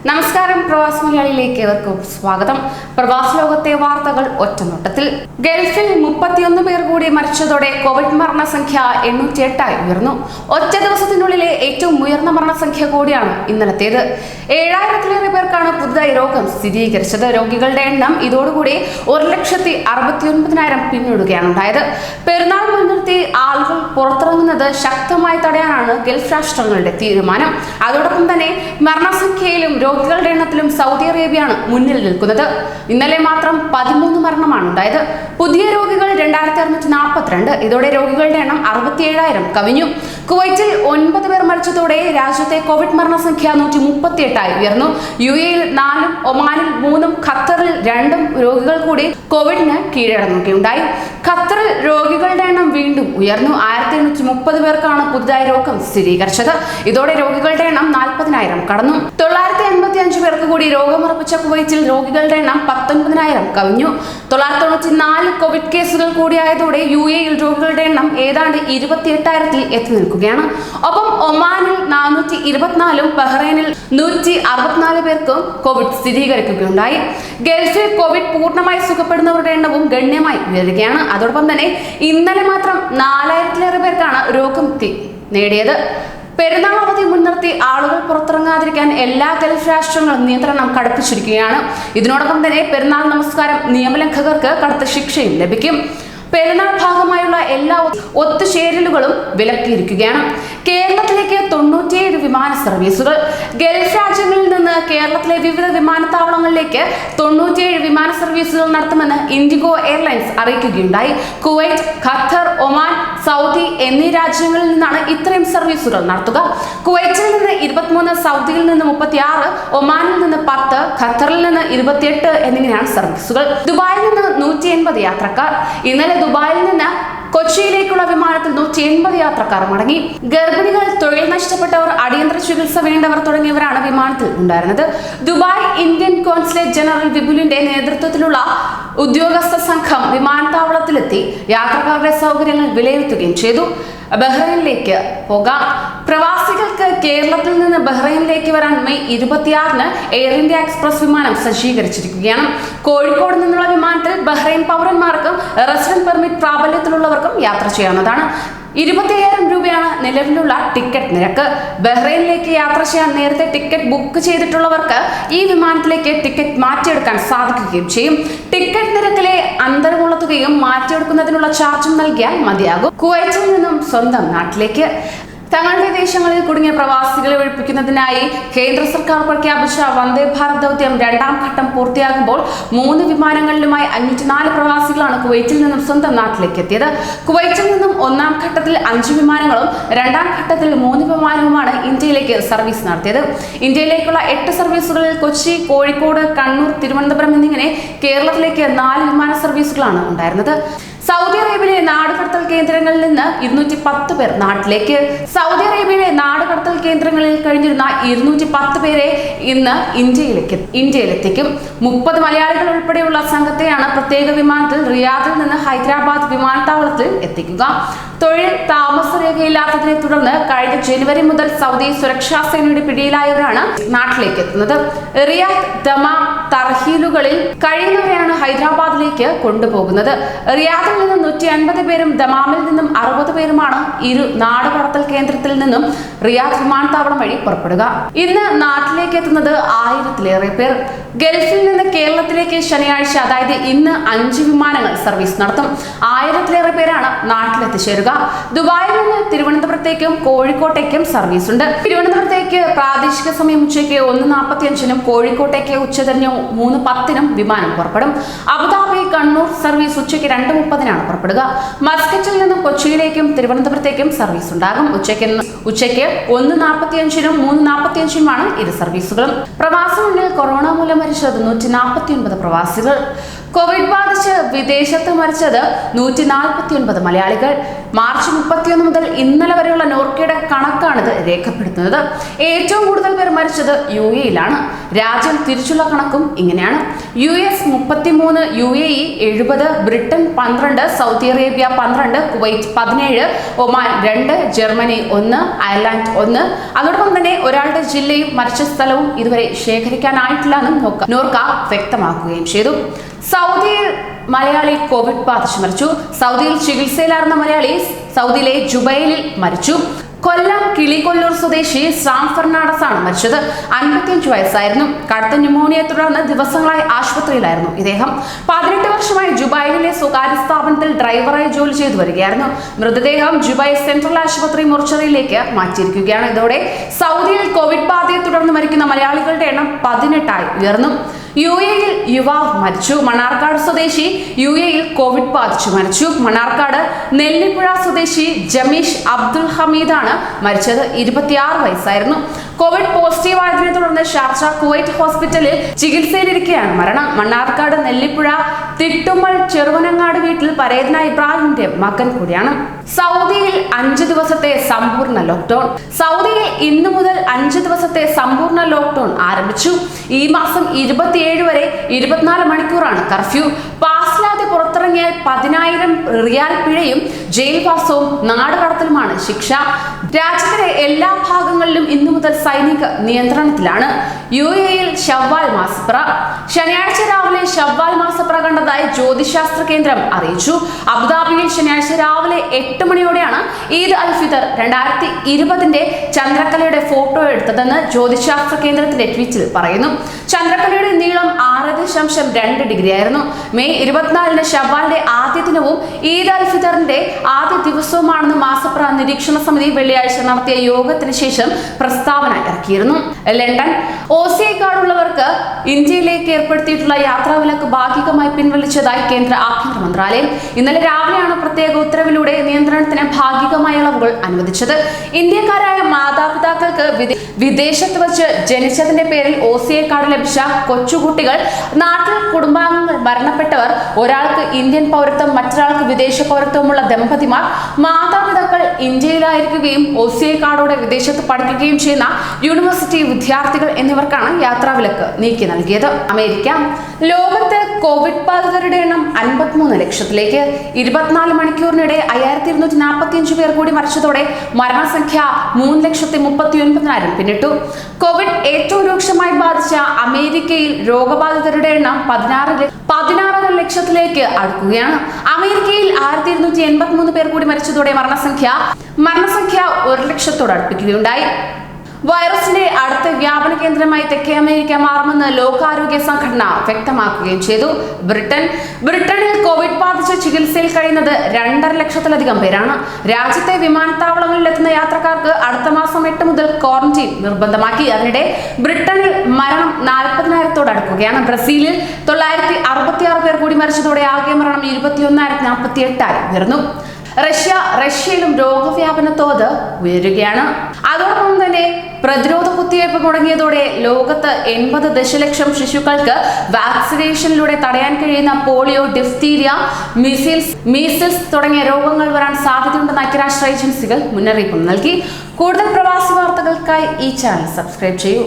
നമസ്കാരം, പ്രവാസി മലയാളിയിലേക്ക് ഏവർക്കും സ്വാഗതം. പ്രവാസ ലോകത്തെ വാർത്തകൾ ഒറ്റനോട്ടത്തിൽ. ഗൾഫിൽ 31 പേർ കൂടി മരിച്ചതോടെ കോവിഡ് മരണസംഖ്യ 808 ഉയർന്നു. ഒറ്റ ദിവസത്തിനുള്ളിലെ ഏറ്റവും ഉയർന്ന മരണസംഖ്യ കൂടിയാണ് ഇന്നലത്തേത്. 7000-ലേറെ പേർക്കാണ് പുതുതായി രോഗം സ്ഥിരീകരിച്ചത്. രോഗികളുടെ എണ്ണം ഇതോടുകൂടി 1,69,000 പിന്നിടുകയാണ് ഉണ്ടായത്. പെരുന്നാൾ മുൻനിർത്തി ആളുകൾ പുറത്തിറങ്ങുന്നത് ശക്തമായി തടയാനാണ് ഗൾഫ് രാഷ്ട്രങ്ങളുടെ തീരുമാനം. അതോടൊപ്പം തന്നെ മരണസംഖ്യയിലും രോഗികളുടെ എണ്ണത്തിലും സൗദി അറേബ്യയാണ് മുന്നിൽ നിൽക്കുന്നത്. ഇന്നലെ മാത്രം 13 മരണമാണ് ഉണ്ടായത്. പുതിയ രോഗികൾ 2642. ഇതോടെ രോഗികളുടെ എണ്ണം 67,000 കവിഞ്ഞു. കുവൈറ്റിൽ 9 പേർ മരിച്ചതോടെ രാജ്യത്തെ കോവിഡ് മരണസംഖ്യ 138 ഉയർന്നു. UAE-യിൽ 4, ഒമാനിൽ 3, ഖത്തറിൽ 2 രോഗികൾ കൂടി കോവിഡിന് കീഴടങ്ങുകയുണ്ടായി. ഖത്തറിൽ രോഗികളുടെ എണ്ണം വീണ്ടും ഉയർന്നു. 1830 പേർക്കാണ് പുതുതായി രോഗം സ്ഥിരീകരിച്ചത്. ഇതോടെ രോഗികളുടെ എണ്ണം 40,000 കടന്നു. 985 പേർക്ക് കൂടി രോഗമുറപ്പിച്ച കുവൈറ്റിൽ രോഗികളുടെ എണ്ണം 19,000 കവിഞ്ഞു. 994 കോവിഡ് കേസുകൾ കൂടിയായതോടെ UAE-യിൽ രോഗികളുടെ എണ്ണം ഏതാണ്ട് 28,000-ൽ എത്തി നിൽക്കുകയാണ്. ഒപ്പം ഒമാനിൽ 424, ബഹ്റൈനിൽ 164 പേർക്കും കോവിഡ് സ്ഥിരീകരിക്കുകയുണ്ടായി. ഗൾഫിൽ കോവിഡ് പൂർണ്ണമായി സുഖപ്പെടുന്നവരുടെ എണ്ണവും ഗണ്യമായി ഉയരുകയാണ്. അതോടൊപ്പം തന്നെ ഇന്നലെ മാത്രം 4,000-ലേറെ പേർക്കാണ് രോഗമുക്തി നേടിയത്. പെരുന്നാൾ അവധി മുൻനിർത്തി ആളുകൾ പുറത്തിറങ്ങാതിരിക്കാൻ എല്ലാ ഗൾഫ് രാഷ്ട്രങ്ങളും നിയന്ത്രണം കടുപ്പിച്ചിരിക്കുകയാണ്. ഇതിനോടൊപ്പം തന്നെ പെരുന്നാൾ നമസ്കാരം നിയമലംഘകർക്ക് കടുത്ത ശിക്ഷയും ലഭിക്കും. പെരുന്നാൾ ഭാഗമായുള്ള എല്ലാ ഒത്തുചേരലുകളും വിലക്കിയിരിക്കുകയാണ്. കേരളത്തിലേക്ക് 97 വിമാന സർവീസുകൾ. ഗൾഫ് രാജ്യങ്ങളിൽ നിന്ന് കേരളത്തിലെ വിവിധ വിമാനത്താവളങ്ങളിലേക്ക് 97 വിമാന സർവീസുകൾ നടത്തുമെന്ന് ഇൻഡിഗോ എയർലൈൻസ് അറിയിക്കുകയുണ്ടായി. കുവൈറ്റ്, ഖത്തർ, ഒമാൻ, സൗദി എന്നീ രാജ്യങ്ങളിൽ നിന്നാണ് ഇത്രയും സർവീസുകൾ നടത്തുക. കുവൈറ്റിൽ നിന്ന് 23, സൗദിയിൽ നിന്ന് 36, ഒമാനിൽ നിന്ന് 10, ഖത്തറിൽ നിന്ന് 28 എന്നിങ്ങനെയാണ് സർവീസുകൾ. ദുബായിൽ നിന്ന് 180 യാത്രക്കാർ. ഇന്നലെ ദുബായിൽ നിന്ന് കൊച്ചിയിലേക്കുള്ള വിമാനത്തിൽ 180 യാത്രക്കാർ മടങ്ങി. ഗർഭിണികൾ, തൊഴിൽ നഷ്ടപ്പെട്ടവർ, അടിയന്തര ചികിത്സ വേണ്ടവർ തുടങ്ങിയവരാണ് വിമാനത്തിൽ ഉണ്ടായിരുന്നത്. ദുബായ് ഇന്ത്യൻ കോൺസുലേറ്റ് ജനറൽ വിപുലിന്റെ നേതൃത്വത്തിലുള്ള ഉദ്യോഗസ്ഥ സംഘം വിമാനത്താവളത്തിലെത്തി യാത്രക്കാരുടെ സൗകര്യങ്ങൾ വിലയിരുത്തുകയും ചെയ്തു. ബഹ്റൈനിലേക്ക് പോകാം. പ്രവാസികൾക്ക് കേരളത്തിൽ നിന്ന് ബഹ്റൈനിലേക്ക് വരാൻ മെയ് 26-ന് എയർ ഇന്ത്യ എക്സ്പ്രസ് വിമാനം സജ്ജീകരിച്ചിരിക്കുകയാണ്. കോഴിക്കോട് നിന്നുള്ള വിമാനത്തിൽ ബഹ്റൈൻ പൗരന്മാർക്കും റെസിഡന്റ് പെർമിറ്റ് പ്രാബല്യത്തിലുള്ളവർക്കും യാത്ര ചെയ്യാവുന്നതാണ്. 25,000 രൂപയാണ് നിലവിലുള്ള ടിക്കറ്റ് നിരക്ക്. ബഹ്റൈനിലേക്ക് യാത്ര ചെയ്യാൻ നേരത്തെ ടിക്കറ്റ് ബുക്ക് ചെയ്തിട്ടുള്ളവർക്ക് ഈ വിമാനത്തിലേക്ക് ടിക്കറ്റ് മാറ്റിയെടുക്കാൻ സാധിക്കുകയും ചെയ്യും. ടിക്കറ്റ് നിരക്കിലെ അന്തരമുള്ള തുകയും മാറ്റിയെടുക്കുന്നതിനുള്ള ചാർജും നൽകിയാൽ മതിയാകും. കുവൈറ്റിൽ നിന്നും സ്വന്തം നാട്ടിലേക്ക്. തങ്ങളുടെ ദേശങ്ങളിൽ കുടുങ്ങിയ പ്രവാസികളെ ഒഴിപ്പിക്കുന്നതിനായി കേന്ദ്ര സർക്കാർ പ്രഖ്യാപിച്ച വന്ദേ ഭാരത് ദൗത്യം 2ാം ഘട്ടം പൂർത്തിയാകുമ്പോൾ 3 വിമാനങ്ങളിലുമായി 504 പ്രവാസികളാണ് കുവൈറ്റിൽ നിന്നും സ്വന്തം നാട്ടിലേക്ക് എത്തിയത്. കുവൈറ്റിൽ നിന്നും 1ാം ഘട്ടത്തിൽ 5 വിമാനങ്ങളും 2ാം ഘട്ടത്തിൽ 3 വിമാനവുമാണ് ഇന്ത്യയിലേക്ക് സർവീസ് നടത്തിയത്. ഇന്ത്യയിലേക്കുള്ള 8 സർവീസുകളിൽ കൊച്ചി, കോഴിക്കോട്, കണ്ണൂർ, തിരുവനന്തപുരം എന്നിങ്ങനെ കേരളത്തിലേക്ക് 4 വിമാന സർവീസുകളാണ് ഉണ്ടായിരുന്നത്. സൗദി അറേബ്യയിലെ നാടുകടത്തൽ കേന്ദ്രങ്ങളിൽ നിന്ന് 210 പേർ നാട്ടിലേക്ക്. സൗദി അറേബ്യയിലെ നാടുകടത്തൽ കേന്ദ്രങ്ങളിൽ കഴിഞ്ഞിരുന്ന 210 പേരെ ഇന്ന് ഇന്ത്യയിലെത്തിക്കും. 30 മലയാളികൾ ഉൾപ്പെടെയുള്ള സംഘത്തെയാണ് പ്രത്യേക വിമാനത്തിൽ റിയാദിൽ നിന്ന് ഹൈദരാബാദ് വിമാനത്താവളത്തിൽ എത്തിക്കുക. തൊഴിൽ താമസ രേഖയില്ലാത്തതിനെ തുടർന്ന് കഴിഞ്ഞ ജനുവരി മുതൽ സൗദി സുരക്ഷാ സേനയുടെ പിടിയിലായവരാണ് നാട്ടിലേക്ക് എത്തുന്നത്. റിയാദ്, ദമാം, തർഹീലുകളിൽ കഴിയുന്നവരെയാണ് ഹൈദരാബാദിലേക്ക് കൊണ്ടുപോകുന്നത്. റിയാദിൽ നിന്ന് 150 പേരും ദമാമിൽ നിന്നും 60 പേരുമാണ് ഇരു നാടുകടത്തൽ കേന്ദ്രത്തിൽ നിന്നും റിയാദ് വിമാനത്താവളം വഴി പുറപ്പെടുക. ഇന്ന് നാട്ടിലേക്ക് എത്തുന്നത് 1000-ലേറെ പേർ. ഗൾഫിൽ നിന്ന് കേരളത്തിലേക്ക് ശനിയാഴ്ച, അതായത് ഇന്ന് 5 വിമാനങ്ങൾ സർവീസ് നടത്തും. 1000-ലേറെ പേരാണ് നാട്ടിലെത്തിച്ചേരുക. ദുബായിൽ നിന്ന് തിരുവനന്തപുരത്തേക്കും കോഴിക്കോട്ടേക്കും സർവീസ് ഉണ്ട്. തിരുവനന്തപുരത്തേക്ക് പ്രാദേശിക സമയം ഉച്ചയ്ക്ക് 1:45-നും കോഴിക്കോട്ടേക്ക് ഉച്ചതിരിഞ്ഞ് 3:10-നും വിമാനം പുറപ്പെടും. അബുദാബി, കണ്ണൂർ സർവീസ് ഉച്ചയ്ക്ക് 2:30-നാണ് പുറപ്പെടുക. മസ്കറ്റിൽ നിന്നും കൊച്ചിയിലേക്കും തിരുവനന്തപുരത്തേക്കും സർവീസ് ഉണ്ടാകും. ഉച്ചയ്ക്ക് 1:45-നും 3:45-നുമാണ് ഇരു സർവീസുകളും. പ്രവാസമുള്ളിൽ കൊറോണ മൂലം മരിച്ചത് 149 പ്രവാസികൾ. കോവിഡ് ബാധിച്ച് വിദേശത്ത് മരിച്ചത് 149 മലയാളികൾ. മാർച്ച് 31 മുതൽ ഇന്നലെ വരെയുള്ള നോർക്കയുടെ കണക്കാണിത് രേഖപ്പെടുത്തുന്നത്. ഏറ്റവും കൂടുതൽ പേർ മരിച്ചത് UAE-യിലാണ്. രാജ്യം തിരിച്ചുള്ള കണക്കും ഇങ്ങനെയാണ്: US 33, UAE 70, Britain 12, Saudi Arabia 12, Kuwait 17, Oman 2, Germany 1, Ireland 1. അതോടൊപ്പം തന്നെ ഒരാളുടെ ജില്ലയും മരിച്ച സ്ഥലവും ഇതുവരെ ശേഖരിക്കാനായിട്ടില്ലെന്നും നോർക്ക വ്യക്തമാക്കുകയും ചെയ്തു. സൗദിയിൽ മലയാളി കോവിഡ് ബാധിച്ച് മരിച്ചു. സൗദിയിൽ ചികിത്സയിലായിരുന്ന മലയാളി സൗദിയിലെ ജുബൈലിൽ മരിച്ചു. കൊല്ലം കിളികൊല്ലൂർ സ്വദേശി സാം ഫെർണാണ്ടസ് ആണ് മരിച്ചത്. 55 വയസ്സായിരുന്നു. കടുത്ത ന്യൂമോണിയയെ തുടർന്ന് ദിവസങ്ങളായി ആശുപത്രിയിലായിരുന്നു ഇദ്ദേഹം. 18 വർഷമായി ജുബൈലിലെ സ്വകാര്യ സ്ഥാപനത്തിൽ ഡ്രൈവറായി ജോലി ചെയ്തു വരികയായിരുന്നു. മൃതദേഹം ജുബൈൽ സെൻട്രൽ ആശുപത്രി മോർച്ചറിയിലേക്ക് മാറ്റിയിരിക്കുകയാണ്. ഇതോടെ സൗദിയിൽ കോവിഡ് ബാധയെ തുടർന്ന് മരിക്കുന്ന മലയാളികളുടെ എണ്ണം 18 ഉയർന്നു. UAE-യിൽ യുവാവ് മരിച്ചു. മണ്ണാർക്കാട് സ്വദേശി UAE-യിൽ കോവിഡ് ബാധിച്ചു മരിച്ചു. മണ്ണാർക്കാട് നെല്ലിപ്പുഴ സ്വദേശി ജമീഷ് അബ്ദുൽ ഹമീദാണ് മരിച്ചത്. 26 വയസ്സായിരുന്നു. കോവിഡ് പോസിറ്റീവ് ആയതിനെ തുടർന്ന് ഷാർജ കുവൈറ്റ് ഹോസ്പിറ്റലിൽ ചികിത്സയിലിരിക്കെയാണ് മരണം. മണ്ണാർക്കാട് നെല്ലിപ്പുഴ തിട്ടുമ്മൽ ചെറുവനങ്ങാട് വീട്ടിൽ പരേതന ഇബ്രാഹിമിന്റെ മകൻ കൂടിയാണ്. സൗദിയിൽ 5 ദിവസത്തെ സമ്പൂർണ്ണ ലോക്ക്ഡൌൺ. സൗദിയിൽ ഇന്നു മുതൽ 5 ദിവസത്തെ സമ്പൂർണ്ണ ലോക്ക്ഡൌൺ ആരംഭിച്ചു. ഈ മാസം 27 വരെ 24 മണിക്കൂറാണ് കർഫ്യൂ. പാസില്ലാതെ പുറത്തിറങ്ങിയാൽ 10,000 റിയാൽ പിഴയും ജയിൽവാസവും നാടുകടത്തലുമാണ് ശിക്ഷ. രാജ്യത്തിലെ എല്ലാ ഭാഗങ്ങളിലും ഇന്നു മുതൽ സൈനിക നിയന്ത്രണത്തിലാണ്. UAE-യിൽ ഷവ്വാൽ മാസപ്ര. ശനിയാഴ്ച രാവിലെ ഷവ്വാൽ മാസപ്ര കണ്ടതായി ജ്യോതിശാസ്ത്ര കേന്ദ്രം അറിയിച്ചു. അബുദാബിയിൽ ശനിയാഴ്ച രാവിലെ 8 മണിയോടെയാണ് ഈദ് അൽ ഫിത്തർ 2020 ചന്ദ്രക്കലയുടെ ഫോട്ടോ എടുത്തതെന്ന് ജ്യോതിശാസ്ത്ര കേന്ദ്രത്തിന്റെ ട്വീറ്റിൽ പറയുന്നു. ചന്ദ്രക്കലയുടെ നീളം 6.2 ഡിഗ്രി ആയിരുന്നു. മെയ് 24 ഷവ്വാലിന്റെ ആദ്യ ദിനവും ഈദ് അൽ ഫിത്തറിന്റെ ആദ്യ ദിവസവുമാണെന്ന് മാസപ്ര നിരീക്ഷണ സമിതി വെള്ളിയാഴ്ച നടത്തിയ യോഗത്തിന് ശേഷം പ്രസ്താവന ഇറക്കിയിരുന്നു. ലണ്ടൻ OCI കാർഡുള്ളവർക്ക് ഇന്ത്യയിലേക്ക് ഏർപ്പെടുത്തിയിട്ടുള്ള യാത്രാവിലക്ക് ഭാഗികമായി പിൻവലിച്ചതായി കേന്ദ്ര ആഭ്യന്തര മന്ത്രാലയം. ഇന്നലെ രാവിലെയാണ് പ്രത്യേക ഉത്തരവിലൂടെ നിയന്ത്രണത്തിന് ഭാഗികമായ ഇളവുകൾ അനുവദിച്ചത്. ഇന്ത്യക്കാരായ മാതാപിതാക്കൾക്ക് വിദേശത്ത് വെച്ച് ജനിച്ചതിന്റെ പേരിൽ OCI കാർഡ് ലഭിച്ച കൊച്ചുകുട്ടികൾ, നാട്ടിൽ കുടുംബാംഗങ്ങൾ മരണപ്പെട്ടവർ, ഒരാൾക്ക് ഇന്ത്യൻ പൗരത്വം മറ്റൊരാൾക്ക് വിദേശ പൗരത്വമുള്ള ദമ്പതിമാർ, മാതാപിതാക്കൾ ഇന്ത്യയിലായിരിക്കുകയും OCI കാർഡോടെ വിദേശത്ത് പഠിക്കുകയും ചെയ്യുന്ന യൂണിവേഴ്സിറ്റി വിദ്യാർത്ഥികൾ എന്നിവർക്കാണ് യാത്രാവിലക്ക് നീക്കി നൽകിയത്. അമേരിക്ക. ലോകത്ത് കോവിഡ് ബാധിതരുടെ എണ്ണം 53 ലക്ഷത്തിലേക്ക്. 24 മണിക്കൂറിനിടെ 5245 പേർ കൂടി മരിച്ചതോടെ മരണസംഖ്യ 3,39,000 പിന്നിട്ടു. കോവിഡ് ഏറ്റവും രൂക്ഷമായി ബാധിച്ച അമേരിക്കയിൽ രോഗബാധിതരുടെ എണ്ണം 16 ലക്ഷത്തിലേക്ക് അടുക്കുകയാണ്. അമേരിക്കയിൽ 1283 പേർ കൂടി മരിച്ചതോടെ മരണസംഖ്യ 1 ലക്ഷത്തോട് അടുപ്പിക്കുകയുണ്ടായി. വൈറസിന്റെ അടുത്ത വ്യാപന കേന്ദ്രമായി തെക്കേ അമേരിക്ക മാറുമെന്ന് ലോകാരോഗ്യ സംഘടന വ്യക്തമാക്കുകയും ചെയ്തു. ബ്രിട്ടനിൽ കോവിഡ് ബാധിച്ച് ചികിത്സയിൽ കഴിയുന്നത് 2.5 ലക്ഷത്തിലധികം പേരാണ്. രാജ്യത്തെ വിമാനത്താവളങ്ങളിൽ എത്തുന്ന യാത്രക്കാർക്ക് അടുത്ത മാസം 8 മുതൽ ക്വാറന്റീൻ നിർബന്ധമാക്കി. അതിനിടെ ബ്രിട്ടനിൽ മരണം 40,000 അടുക്കുകയാണ്. ബ്രസീലിൽ 966 പേർ കൂടി മരിച്ചതോടെ ആകെ മരണം 21,048 ഉയർന്നു. റഷ്യയിലും രോഗവ്യാപന തോത് ഉയരുകയാണ്. അതോടൊപ്പം തന്നെ പ്രതിരോധ കുത്തിവയ്പ് മുടങ്ങിയതോടെ ലോകത്ത് 80 ദശലക്ഷം ശിശുക്കൾക്ക് വാക്സിനേഷനിലൂടെ തടയാൻ കഴിയുന്ന പോളിയോ, ഡിഫ്തീരിയ, മീസിൽസ് തുടങ്ങിയ രോഗങ്ങൾ വരാൻ സാധ്യതയുണ്ടെന്ന് ഐക്യരാഷ്ട്ര ഏജൻസികൾ മുന്നറിയിപ്പ് നൽകി. കൂടുതൽ പ്രവാസി വാർത്തകൾക്കായി ഈ ചാനൽ സബ്സ്ക്രൈബ് ചെയ്യൂ.